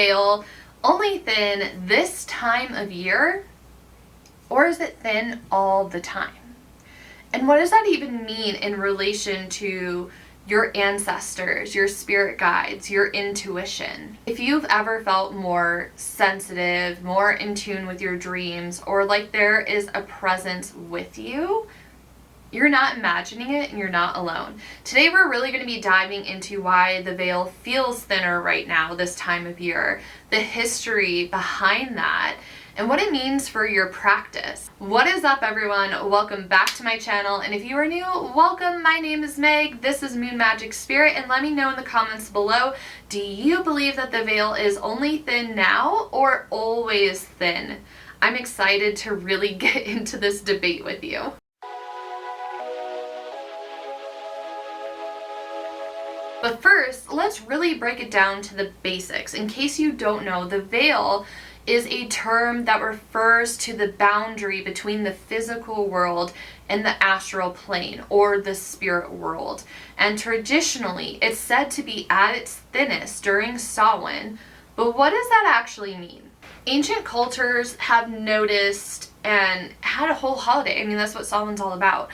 veil only thin this time of year, or is it thin all the time? And what does that even mean in relation to your ancestors, your spirit guides, your intuition? If you've ever felt more sensitive, more in tune with your dreams, or like there is a presence with you, you're not imagining it and you're not alone. Today we're really going to be diving into why the veil feels thinner right now this time of year, the history behind that, and what it means for your practice. What is up, everyone? Welcome back to my channel, and if you are new, welcome. My name is Meg, this is Moon Magic Spirit, and let me know in the comments below, do you believe that the veil is only thin now or always thin? I'm excited to really get into this debate with you. But first, let's really break it down to the basics. In case you don't know, the veil is a term that refers to the boundary between the physical world and the astral plane, or the spirit world. And traditionally, it's said to be at its thinnest during Samhain. But what does that actually mean? Ancient cultures have noticed and had a whole holiday. I mean, that's what Samhain's all about.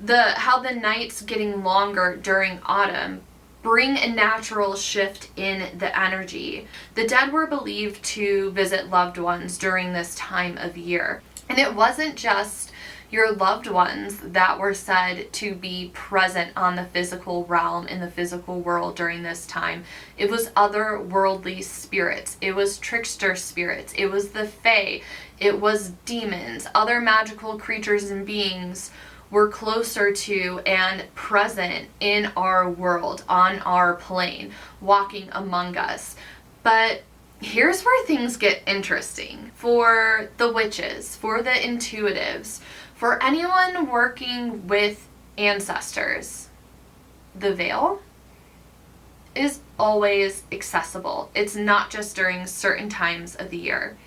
How the nights getting longer during autumn bring a natural shift in the energy. The dead were believed to visit loved ones during this time of year. And it wasn't just your loved ones that were said to be present on the physical realm, in the physical world during this time. It was otherworldly spirits. It was trickster spirits. It was the fae. It was demons. Other magical creatures and beings were closer to and present in our world, on our plane, walking among us. But here's where things get interesting. For the witches, for the intuitives, for anyone working with ancestors, the veil is always accessible. It's not just during certain times of the year.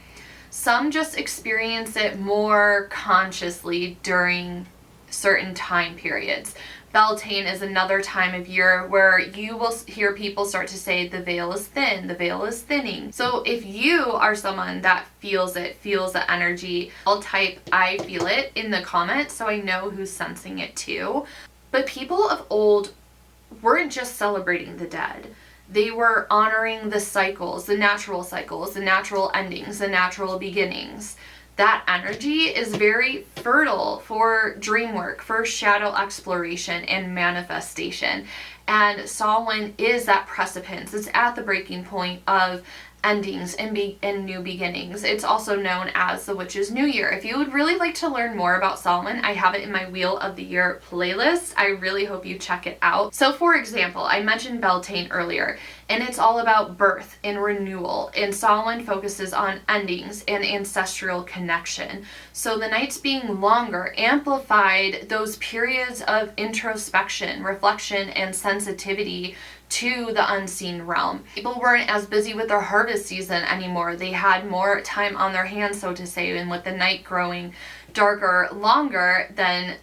Some just experience it more consciously during certain time periods. Beltane is another time of year where you will hear people start to say the veil is thin, the veil is thinning. So if you are someone that feels it, feels the energy, I'll type I feel it in the comments so I know who's sensing it too. But people of old weren't just celebrating the dead. They were honoring the cycles, the natural endings, the natural beginnings. That energy is very fertile for dream work, for shadow exploration and manifestation. And Samhain is that precipice. It's at the breaking point of endings and new beginnings. It's also known as the Witch's New Year. If you would really like to learn more about Samhain, I have it in my Wheel of the Year playlist. I really hope you check it out. So for example, I mentioned Beltane earlier, and it's all about birth and renewal, and Samhain focuses on endings and ancestral connection. So the nights being longer amplified those periods of introspection, reflection, and sensitivity to the unseen realm. People weren't as busy with their harvest season anymore. They had more time on their hands, so to say, and with the night growing darker longer than,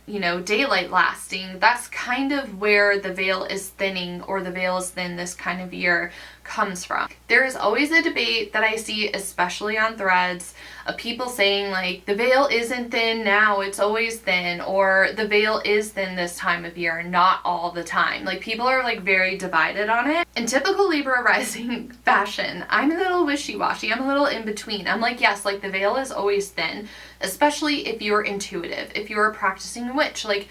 daylight lasting, that's kind of where the veil is thinning, or the veil is thin this kind of year, comes from. There is always a debate that I see, especially on threads, of people saying like, the veil isn't thin now, it's always thin, or the veil is thin this time of year, not all the time. Like, people are like very divided on it. In typical Libra rising fashion, I'm a little wishy-washy. I'm a little in between. I'm like, yes, like the veil is always thin, especially if you're intuitive, if you're a practicing witch. Like,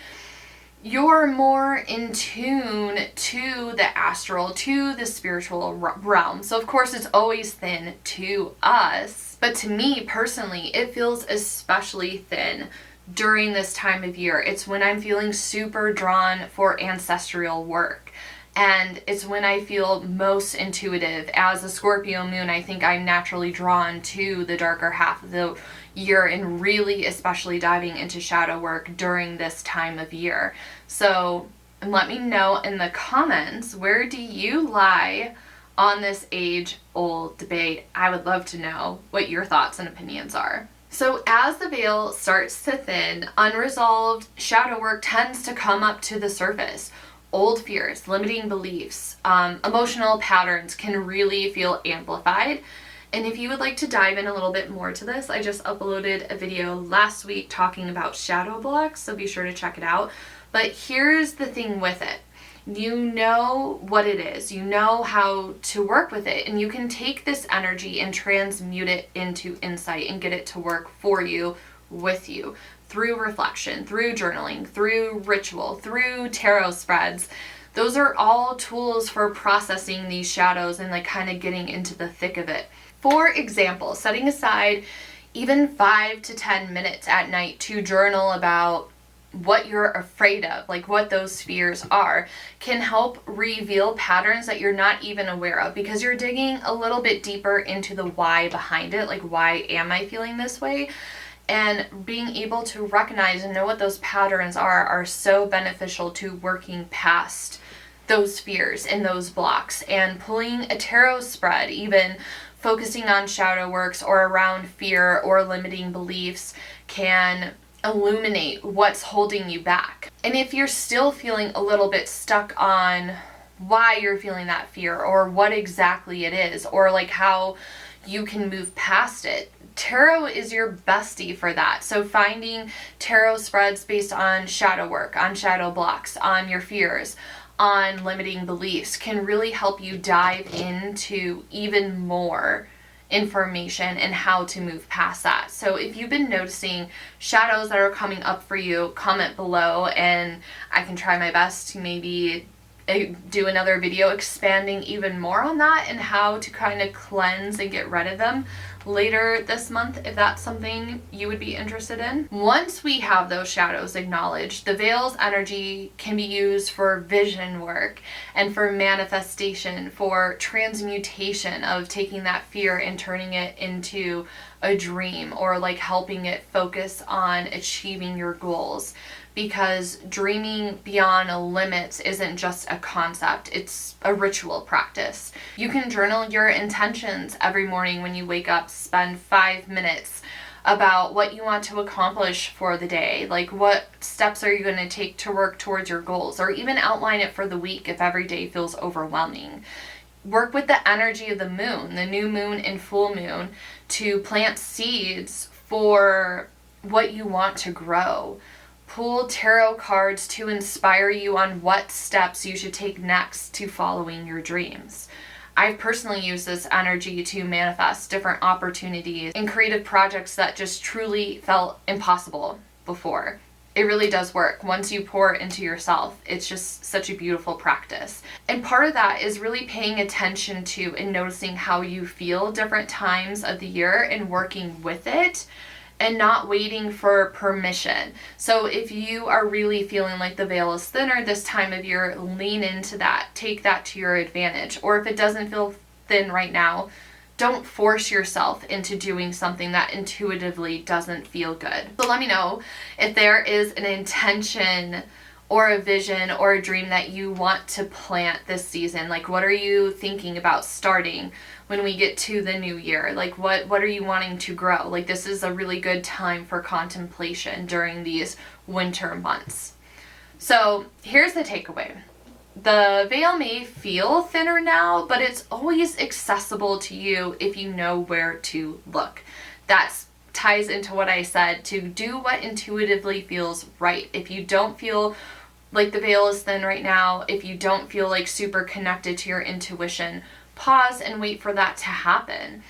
you're more in tune to the astral, to the spiritual realm. So of course it's always thin to us. But to me personally, it feels especially thin during this time of year. It's when I'm feeling super drawn for ancestral work. And it's when I feel most intuitive. As a Scorpio moon, I think I'm naturally drawn to the darker half of the year, and really especially diving into shadow work during this time of year. So let me know in the comments, where do you lie on this age-old debate? I would love to know what your thoughts and opinions are. So as the veil starts to thin, unresolved shadow work tends to come up to the surface. Old fears, limiting beliefs, emotional patterns can really feel amplified. And if you would like to dive in a little bit more to this, I just uploaded a video last week talking about shadow blocks, so be sure to check it out. But here's the thing with it. You know what it is, you know how to work with it, and you can take this energy and transmute it into insight and get it to work for you, with you, through reflection, through journaling, through ritual, through tarot spreads. Those are all tools for processing these shadows and like kind of getting into the thick of it. For example, setting aside even 5 to 10 minutes at night to journal about what you're afraid of, like what those fears are, can help reveal patterns that you're not even aware of, because you're digging a little bit deeper into the why behind it, like why am I feeling this way? And being able to recognize and know what those patterns are so beneficial to working past those fears and those blocks. And pulling a tarot spread, even focusing on shadow works or around fear or limiting beliefs, can illuminate what's holding you back. And if you're still feeling a little bit stuck on why you're feeling that fear or what exactly it is, or like how you can move past it, tarot is your bestie for that. So finding tarot spreads based on shadow work, on shadow blocks, on your fears, on limiting beliefs can really help you dive into even more information and how to move past that. So if you've been noticing shadows that are coming up for you, comment below and I can try my best to maybe do another video expanding even more on that and how to kind of cleanse and get rid of them later this month, if that's something you would be interested in. Once we have those shadows acknowledged, the veil's energy can be used for vision work and for manifestation, for transmutation of taking that fear and turning it into a dream, or like helping it focus on achieving your goals. Because dreaming beyond limits isn't just a concept, it's a ritual practice. You can journal your intentions every morning when you wake up, spend 5 minutes about what you want to accomplish for the day, like what steps are you going to take to work towards your goals, or even outline it for the week if every day feels overwhelming. Work with the energy of the moon, the new moon and full moon, to plant seeds for what you want to grow. Pull tarot cards to inspire you on what steps you should take next to following your dreams. I've personally used this energy to manifest different opportunities and creative projects that just truly felt impossible before. It really does work. Once you pour into yourself, it's just such a beautiful practice. And part of that is really paying attention to and noticing how you feel different times of the year and working with it, and not waiting for permission. So if you are really feeling like the veil is thinner this time of year, lean into that, take that to your advantage. Or if it doesn't feel thin right now, don't force yourself into doing something that intuitively doesn't feel good. So let me know if there is an intention or a vision or a dream that you want to plant this season. Like, what are you thinking about starting when we get to the new year? Like, what are you wanting to grow? Like, this is a really good time for contemplation during these winter months. So here's the takeaway. The veil may feel thinner now, but it's always accessible to you if you know where to look. That ties into what I said, to do what intuitively feels right. If you don't feel like the veil is thin right now, if you don't feel like super connected to your intuition, pause and wait for that to happen.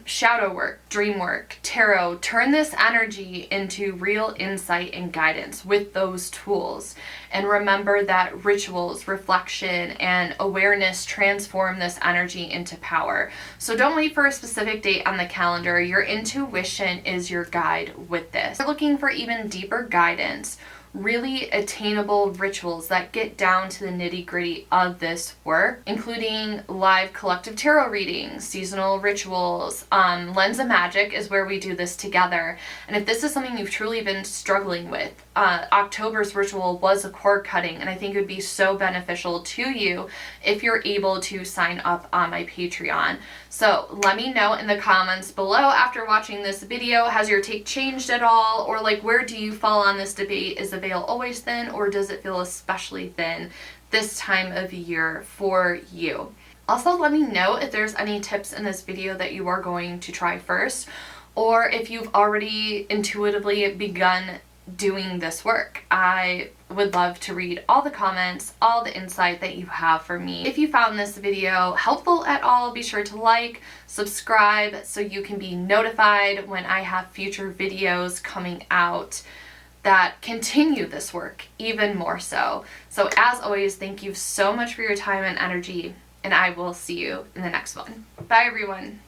Shadow work, dream work, tarot, turn this energy into real insight and guidance with those tools. And remember that rituals, reflection, and awareness transform this energy into power. So don't wait for a specific date on the calendar. Your intuition is your guide with this. If you're looking for even deeper guidance, really attainable rituals that get down to the nitty-gritty of this work, including live collective tarot readings, seasonal rituals. Lens of Magic is where we do this together. And if this is something you've truly been struggling with, October's ritual was a cord cutting, and I think it would be so beneficial to you if you're able to sign up on my Patreon. So let me know in the comments below after watching this video, has your take changed at all? Or like, where do you fall on this debate? Is the veil always thin, or does it feel especially thin this time of year for you? Also, let me know if there's any tips in this video that you are going to try first, or if you've already intuitively begun doing this work. I would love to read all the comments, all the insight that you have for me. If you found this video helpful at all, be sure to like, subscribe, so you can be notified when I have future videos coming out that continue this work even more so. So as always, thank you so much for your time and energy, and I will see you in the next one. Bye everyone.